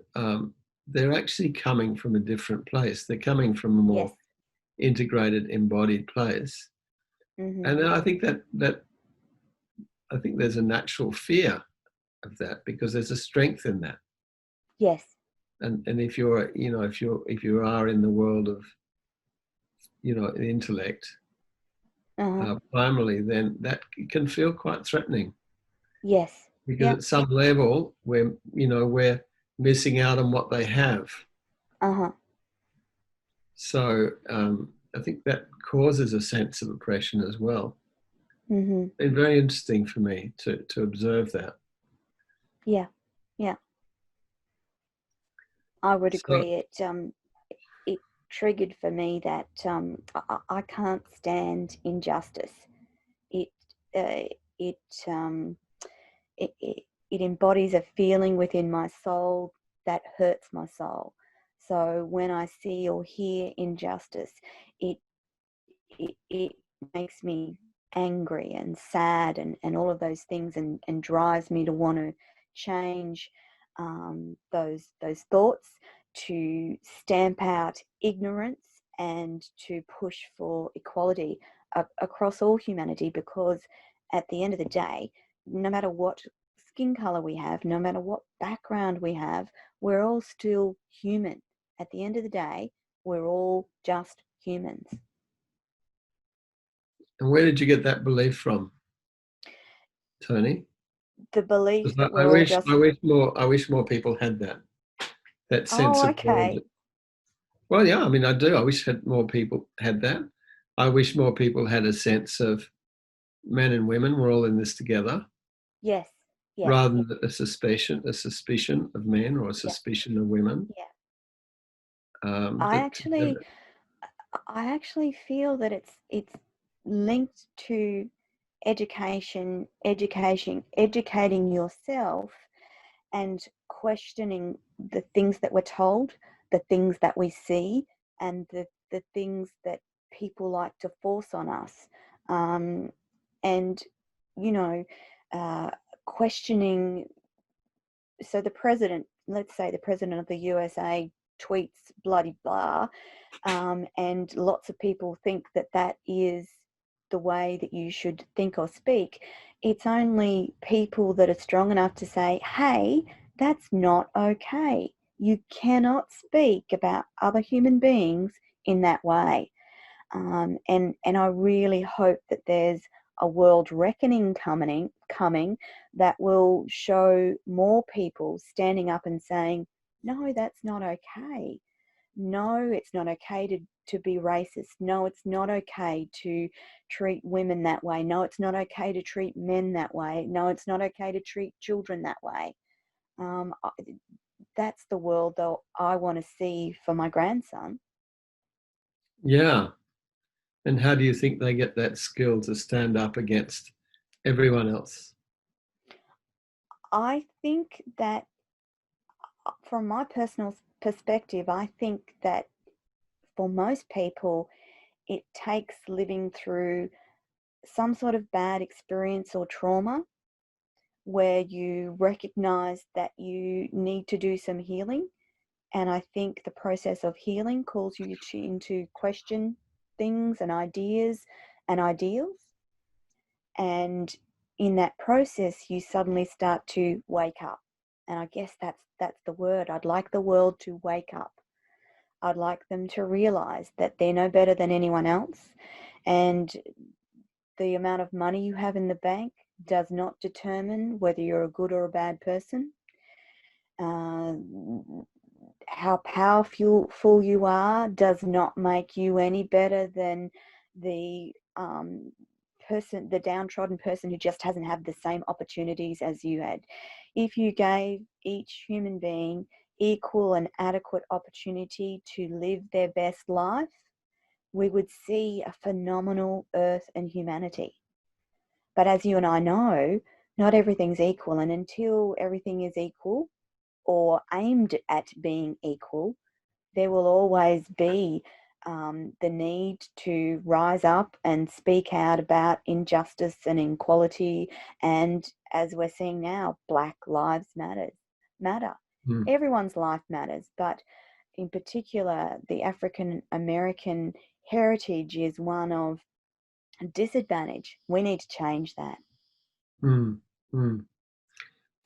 Speaker 3: they're actually coming from a different place. They're coming from a more integrated, embodied place. Mm-hmm. And I think I think there's a natural fear of that because there's a strength in that.
Speaker 1: Yes.
Speaker 3: And if you are in the world of intellect, primarily, then that can feel quite threatening.
Speaker 1: Yes.
Speaker 3: Because at some level we're missing out on what they have. So I think that causes a sense of oppression as well. Mm-hmm. It's very interesting for me to observe that.
Speaker 1: Yeah. I would agree. It triggered for me that I can't stand injustice. It embodies a feeling within my soul that hurts my soul. So when I see or hear injustice, it makes me angry and sad and all of those things, and drives me to want to change those thoughts, to stamp out ignorance and to push for equality across all humanity, because at the end of the day, no matter what skin color we have, no matter what background we have, we're all still human. At the end of the day, we're all just humans.
Speaker 3: And where did you get that belief from, Toni?
Speaker 1: The belief that
Speaker 3: I wish more people had that. that sense of
Speaker 1: okay.
Speaker 3: Well, yeah, I mean, I do. I wish more people had that. I wish more people had a sense of men and women, we're all in this together.
Speaker 1: Yes. Yes.
Speaker 3: Rather than a suspicion of men or a suspicion of women.
Speaker 1: Yeah.
Speaker 3: I
Speaker 1: actually feel that it's linked to educating yourself and questioning the things that we're told, the things that we see, and the things that people like to force on us. And, you know, questioning. So the president, let's say the president of the USA tweets bloody blah, and lots of people think that that is the way that you should think or speak. It's only people that are strong enough to say, hey, that's not okay. You cannot speak about other human beings in that way. And I really hope that there's a world reckoning coming that will show more people standing up and saying, no, that's not okay. No, it's not okay to be racist. No, it's not okay to treat women that way. No, it's not okay to treat men that way. No, it's not okay to treat children that way. That's the world, though, I want to see for my grandson.
Speaker 3: Yeah. And how do you think they get that skill to stand up against everyone else?
Speaker 1: I think that, from my personal perspective, I think that for most people, it takes living through some sort of bad experience or trauma where you recognize that you need to do some healing. And I think the process of healing calls you into question things and ideas and ideals. And in that process, you suddenly start to wake up. And I guess that's the word. I'd like the world to wake up. I'd like them to realize that they're no better than anyone else. And the amount of money you have in the bank does not determine whether you're a good or a bad person. How powerful you are does not make you any better than the the downtrodden person who just hasn't had the same opportunities as you had. If you gave each human being equal and adequate opportunity to live their best life, we would see a phenomenal earth and humanity. But as you and I know, not everything's equal, and until everything is equal or aimed at being equal, there will always be the need to rise up and speak out about injustice and inequality. And as we're seeing now, Black Lives matter. Everyone's life matters, but in particular, the African American heritage is one of disadvantage. We need to change that.
Speaker 3: And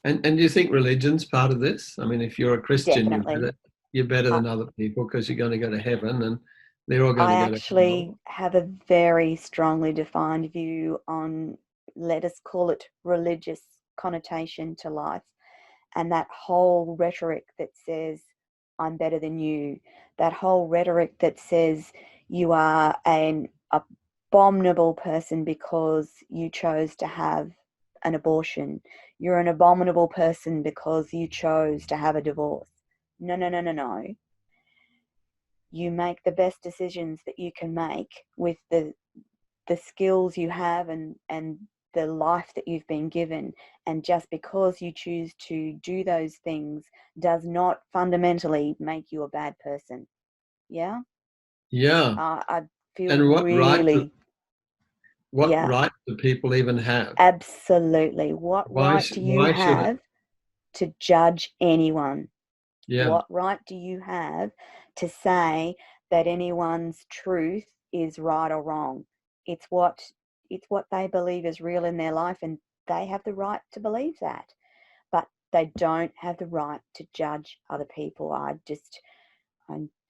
Speaker 3: do you think religion's part of this? I mean, if you're a Christian, you're better than other people because you're going to go to heaven, and they're all going to go to hell. I
Speaker 1: actually have a very strongly defined view on, let us call it, religious connotation to life, and that whole rhetoric that says, I'm better than you, that whole rhetoric that says you are an abominable person because you chose to have an abortion. You're an abominable person because you chose to have a divorce. No. You make the best decisions that you can make with the skills you have and the life that you've been given. And just because you choose to do those things does not fundamentally make you a bad person. Yeah?
Speaker 3: Yeah.
Speaker 1: I feel
Speaker 3: and what
Speaker 1: really...
Speaker 3: right do people even have?
Speaker 1: Absolutely. What right do you have to judge anyone?
Speaker 3: Yeah.
Speaker 1: What right do you have to say that anyone's truth is right or wrong? It's what they believe is real in their life, and they have the right to believe that. But they don't have the right to judge other people.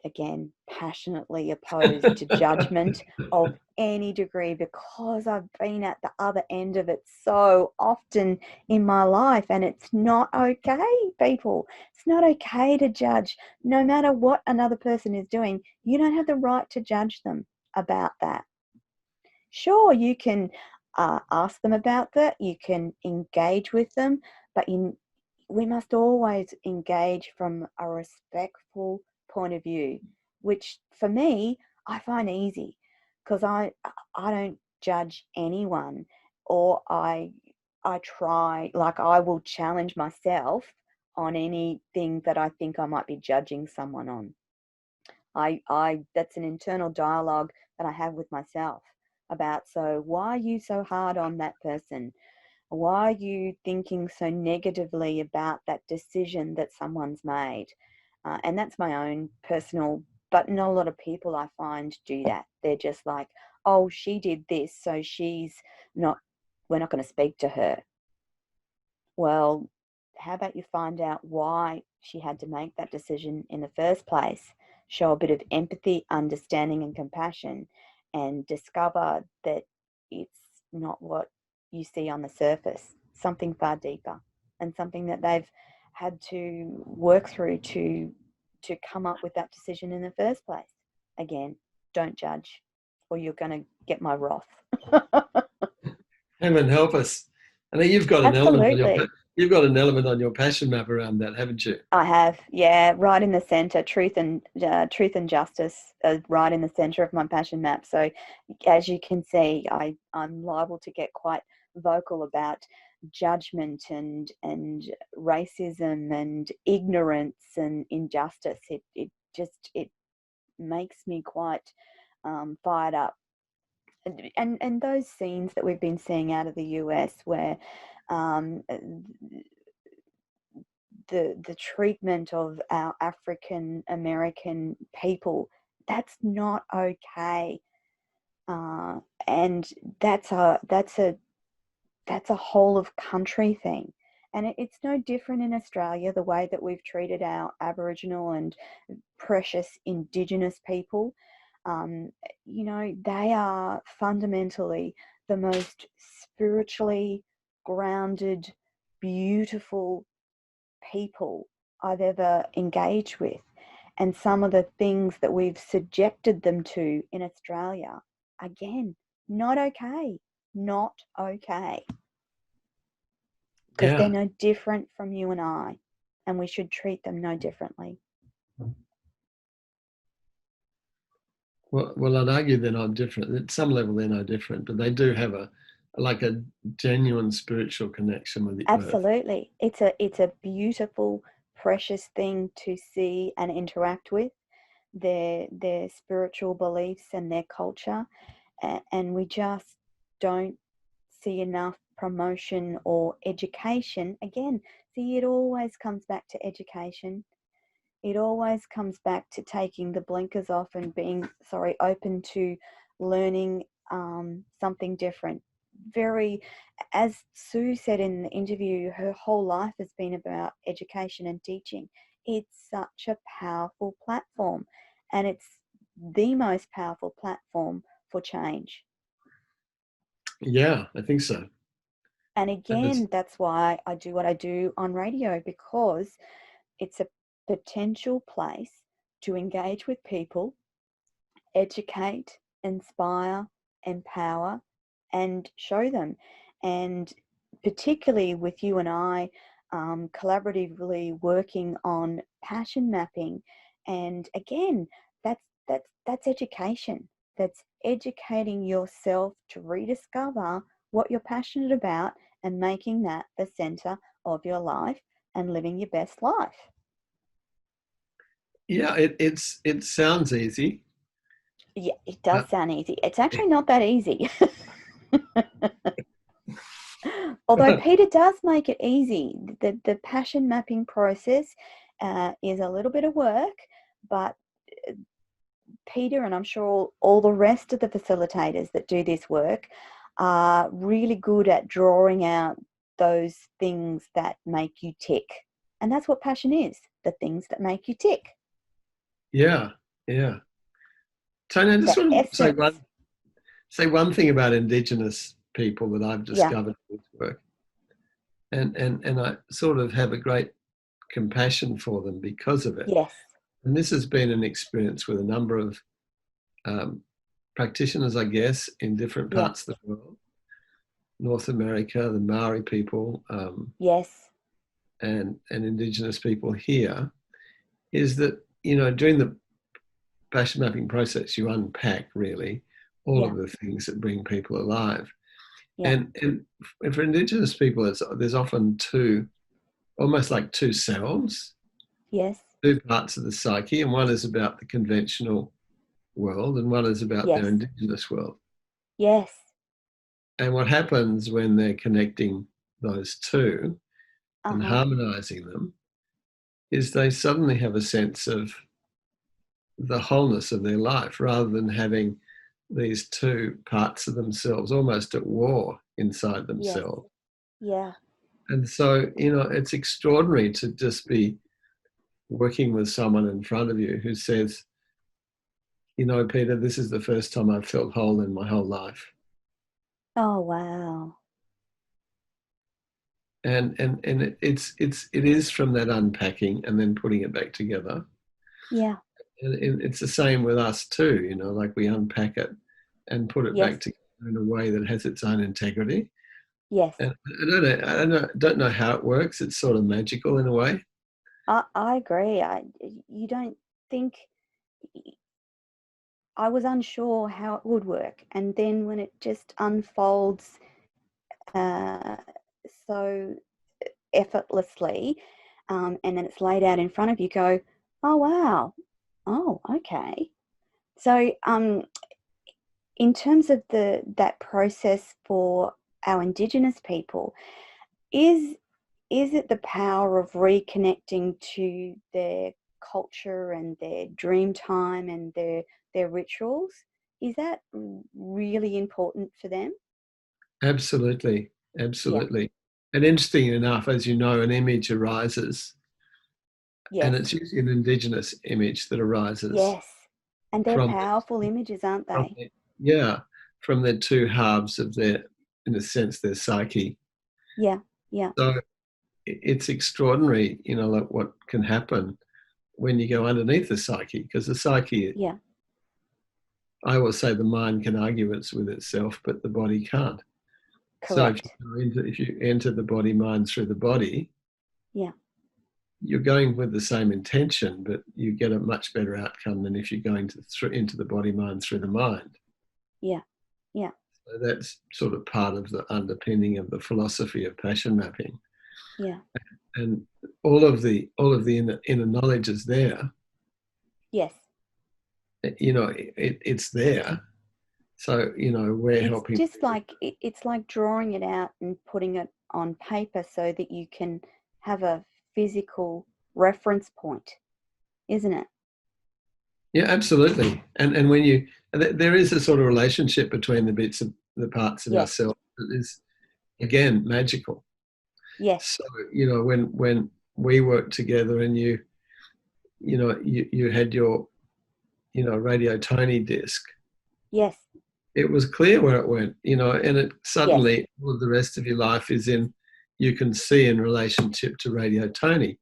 Speaker 1: again, passionately opposed to judgment of any degree, because I've been at the other end of it so often in my life. And it's not okay, people. It's not okay to judge. No matter what another person is doing, you don't have the right to judge them about that. Sure, you can ask them about that. You can engage with them, but we must always engage from a respectful point of view, which for me, I find easy, because I don't judge anyone, or I try, like, I will challenge myself on anything that I think I might be judging someone on. That's an internal dialogue that I have with myself about, so why are you so hard on that person? Why are you thinking so negatively about that decision that someone's made? And that's my own personal, but not a lot of people I find do that. They're just like, oh, she did this, so we're not going to speak to her. Well, how about you find out why she had to make that decision in the first place? Show a bit of empathy, understanding, and compassion, and discover that it's not what you see on the surface, something far deeper, and something that they've had to work through to come up with that decision in the first place. Again, don't judge, or you're going to get my wrath.
Speaker 3: Heaven help us. I think you've got an element on your passion map around that, haven't you?
Speaker 1: I have, yeah, right in the center. Truth and justice are right in the center of my passion map. So, as you can see, I'm liable to get quite vocal about judgment and racism and ignorance and injustice. It makes me quite fired up. And those scenes that we've been seeing out of the US, where the treatment of our African American people, that's not okay, and that's a whole of country thing. And it's no different in Australia, the way that we've treated our Aboriginal and precious Indigenous people. They are fundamentally the most spiritually grounded, beautiful people I've ever engaged with. And some of the things that we've subjected them to in Australia, again, not okay. Not okay. Because they're no different from you and I, and we should treat them no differently.
Speaker 3: Well, I'd argue they're not different. At some level, they're no different, but they do have a genuine spiritual connection with the earth.
Speaker 1: Absolutely. It's a beautiful, precious thing to see and interact with, their spiritual beliefs and their culture, and we just don't see enough promotion or education. Again, see, it always comes back to education. It always comes back to taking the blinkers off and being open to learning something different. As Sue said in the interview, her whole life has been about education and teaching. It's such a powerful platform, and it's the most powerful platform for change.
Speaker 3: Yeah, I think so.
Speaker 1: And again, that's why I do what I do on radio, because it's a potential place to engage with people, educate, inspire, empower, and show them. And particularly with you and I collaboratively working on passion mapping. And again, that's education. That's educating yourself to rediscover what you're passionate about and making that the center of your life and living your best life.
Speaker 3: Yeah, it sounds easy.
Speaker 1: Yeah, it does sound easy. It's actually not that easy. Although Peter does make it easy. The passion mapping process is a little bit of work, but Peter, and I'm sure all the rest of the facilitators that do this work, are really good at drawing out those things that make you tick. And that's what passion is, the things that make you tick.
Speaker 3: Yeah. Yeah. Toni, I just
Speaker 1: The
Speaker 3: want to
Speaker 1: essence.
Speaker 3: say one thing about Indigenous people that I've discovered in this work. And I sort of have a great compassion for them because of it.
Speaker 1: Yes.
Speaker 3: And this has been an experience with a number of practitioners, I guess, in different parts of the world. North America, the Maori people,
Speaker 1: yes,
Speaker 3: and Indigenous people here, is that, during the passion mapping process, you unpack really all of the things that bring people alive. And for Indigenous people, there's often almost like two selves.
Speaker 1: Yes.
Speaker 3: Two parts of the psyche, and one is about the conventional world and one is about their Indigenous world.
Speaker 1: Yes.
Speaker 3: And what happens when they're connecting those two and harmonizing them is they suddenly have a sense of the wholeness of their life rather than having these two parts of themselves almost at war inside themselves.
Speaker 1: Yeah.
Speaker 3: And so, it's extraordinary to just be working with someone in front of you who says, Peter, this is the first time I've felt whole in my whole life.
Speaker 1: Oh, wow.
Speaker 3: And it is from that unpacking and then putting it back together.
Speaker 1: Yeah.
Speaker 3: And it's the same with us too, like we unpack it and put it back together in a way that has its own integrity.
Speaker 1: Yes.
Speaker 3: And I don't know how it works. It's sort of magical in a way.
Speaker 1: I agree. You don't think, I was unsure how it would work, and then when it just unfolds so effortlessly, and then it's laid out in front of you, go, oh wow, oh okay. So in terms of that process for our Indigenous people, is it the power of reconnecting to their culture and their dream time and their rituals? Is that really important for them?
Speaker 3: Absolutely. And interesting enough, as you know, an image arises. And it's usually an Indigenous image that arises.
Speaker 1: Yes. And they're powerful images, aren't they?
Speaker 3: From their two halves of their, in a sense, their psyche.
Speaker 1: Yeah.
Speaker 3: So it's extraordinary, like what can happen when you go underneath the psyche, because the psyche, I always say the mind can argue with itself, but the body can't.
Speaker 1: Correct.
Speaker 3: So if you enter the body mind through the body, you're going with the same intention, but you get a much better outcome than if you're going into the body mind through the mind.
Speaker 1: Yeah.
Speaker 3: So that's sort of part of the underpinning of the philosophy of passion mapping.
Speaker 1: Yeah.
Speaker 3: And all of the inner knowledge is there.
Speaker 1: Yes.
Speaker 3: It's there. So, we're helping.
Speaker 1: It's like drawing it out and putting it on paper so that you can have a physical reference point, isn't it?
Speaker 3: Yeah, absolutely. And when there is a sort of relationship between the parts of ourselves that is, again, magical.
Speaker 1: Yes.
Speaker 3: So, when we worked together and you had your, Radio Toni disc.
Speaker 1: Yes.
Speaker 3: It was clear where it went, and it suddenly all of the rest of your life you can see in relationship to Radio Toni.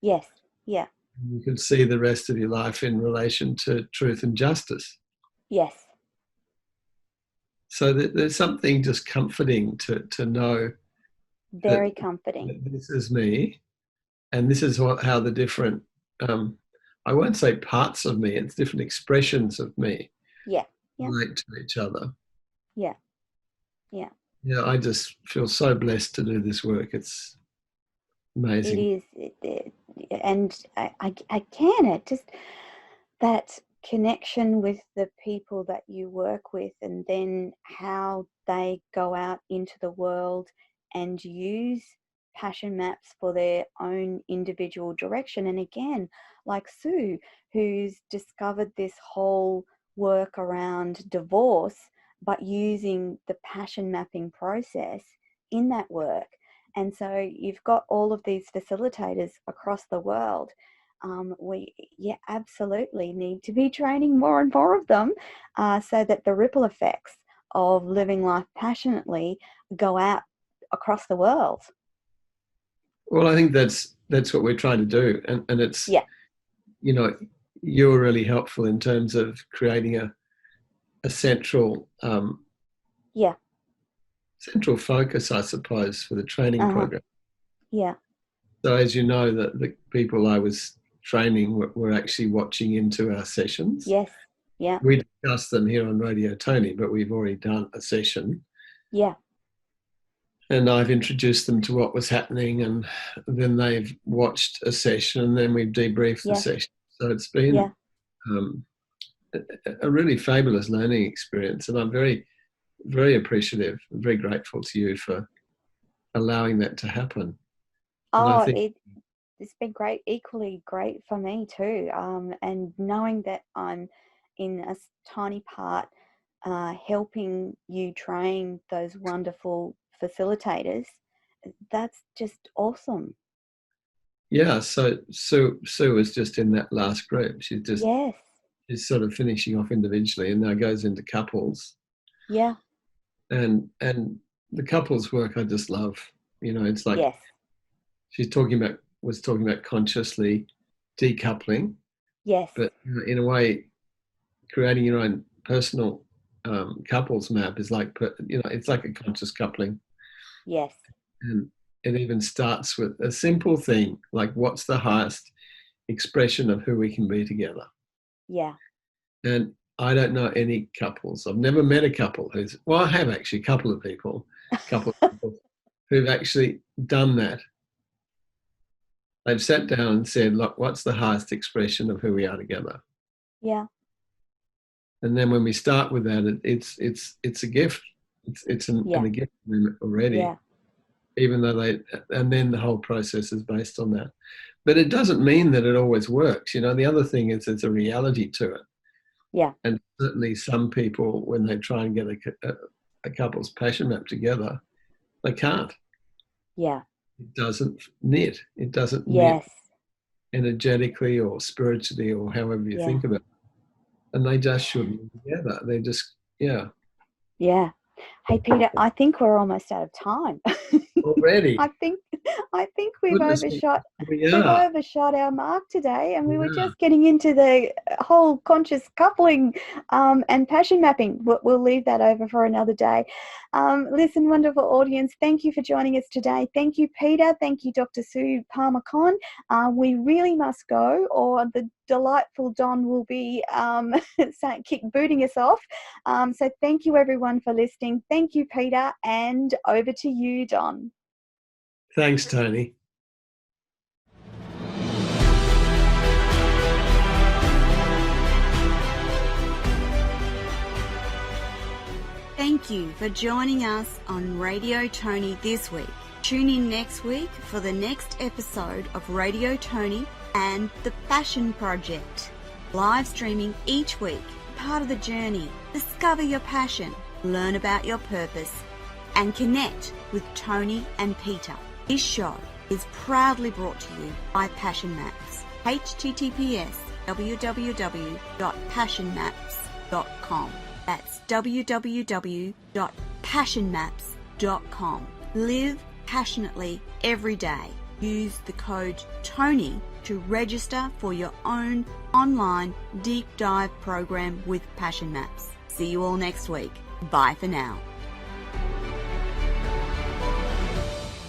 Speaker 1: Yes. Yeah.
Speaker 3: You can see the rest of your life in relation to truth and justice.
Speaker 1: Yes.
Speaker 3: So there's something just comforting to know.
Speaker 1: Very comforting.
Speaker 3: This is me, and this is how the different, I won't say parts of me, it's different expressions of me relate to each other.
Speaker 1: Yeah.
Speaker 3: Yeah, I just feel so blessed to do this work. It's amazing.
Speaker 1: It is. And it just, that connection with the people that you work with, and then how they go out into the world and use passion maps for their own individual direction. And again, like Sue, who's discovered this whole work around divorce, but using the passion mapping process in that work. And so you've got all of these facilitators across the world we absolutely need to be training more and more of them, so that the ripple effects of living life passionately go out across the world.
Speaker 3: Well, I think that's what we're trying to do, and it's you're really helpful in terms of creating a central central focus, I suppose, for the training program.
Speaker 1: Yeah.
Speaker 3: So as you know, that the people I was training were actually watching into our sessions.
Speaker 1: Yes. Yeah.
Speaker 3: We discuss them here on Radio Toni, but we've already done a session.
Speaker 1: Yeah.
Speaker 3: And I've introduced them to what was happening, and then they've watched a session, and then we've debriefed the session. So it's been a really fabulous learning experience, and I'm very, very appreciative and very grateful to you for allowing that to happen.
Speaker 1: Oh, it's been great, equally great for me too. And knowing that I'm in a tiny part helping you train those wonderful facilitators, that's just awesome.
Speaker 3: Yeah, so Sue was just in that last group. She's just she's sort of finishing off individually and now goes into couples.
Speaker 1: Yeah.
Speaker 3: And the couples work I just love. It's like she was talking about consciously decoupling.
Speaker 1: Yes.
Speaker 3: But in a way, creating your own personal couples map is like, it's like a conscious coupling.
Speaker 1: Yes.
Speaker 3: And it even starts with a simple thing, like what's the highest expression of who we can be together?
Speaker 1: Yeah.
Speaker 3: And I don't know any couples. I've never met a couple I have actually a couple of people who've actually done that. They've sat down and said, look, what's the highest expression of who we are together?
Speaker 1: Yeah.
Speaker 3: And then when we start with that, it's a gift. It's a gift already.
Speaker 1: Yeah.
Speaker 3: Even though and then the whole process is based on that. But it doesn't mean that it always works. The other thing is there's a reality to it.
Speaker 1: Yeah.
Speaker 3: And certainly some people, when they try and get a couple's passion map together, they can't.
Speaker 1: Yeah.
Speaker 3: It doesn't knit. It doesn't knit energetically or spiritually or however you think of it. And they just shouldn't be together. They just,
Speaker 1: Yeah. Hey, Peter, I think we're almost out of time.
Speaker 3: Already?
Speaker 1: I think we've overshot our mark today, and we were just getting into the whole conscious coupling and passion mapping. We'll leave that over for another day. Listen, wonderful audience, thank you for joining us today. Thank you, Peter. Thank you, Dr. Sue Palmer-Conn. We really must go, or the delightful Don will be booting us off. So thank you, everyone, for listening. Thank you, Peter, and over to you, Don.
Speaker 3: Thanks, Toni.
Speaker 1: Thank you for joining us on Radio Toni this week. Tune in next week for the next episode of Radio Toni and the Passion Project. Live streaming each week, part of the journey. Discover your passion, learn about your purpose, and connect with Toni and Peter. This show is proudly brought to you by Passion Maps. https://www.passionmaps.com. That's www.passionmaps.com. Live passionately every day. Use the code TONI to register for your own online deep dive program with Passion Maps. See you all next week. Bye for now.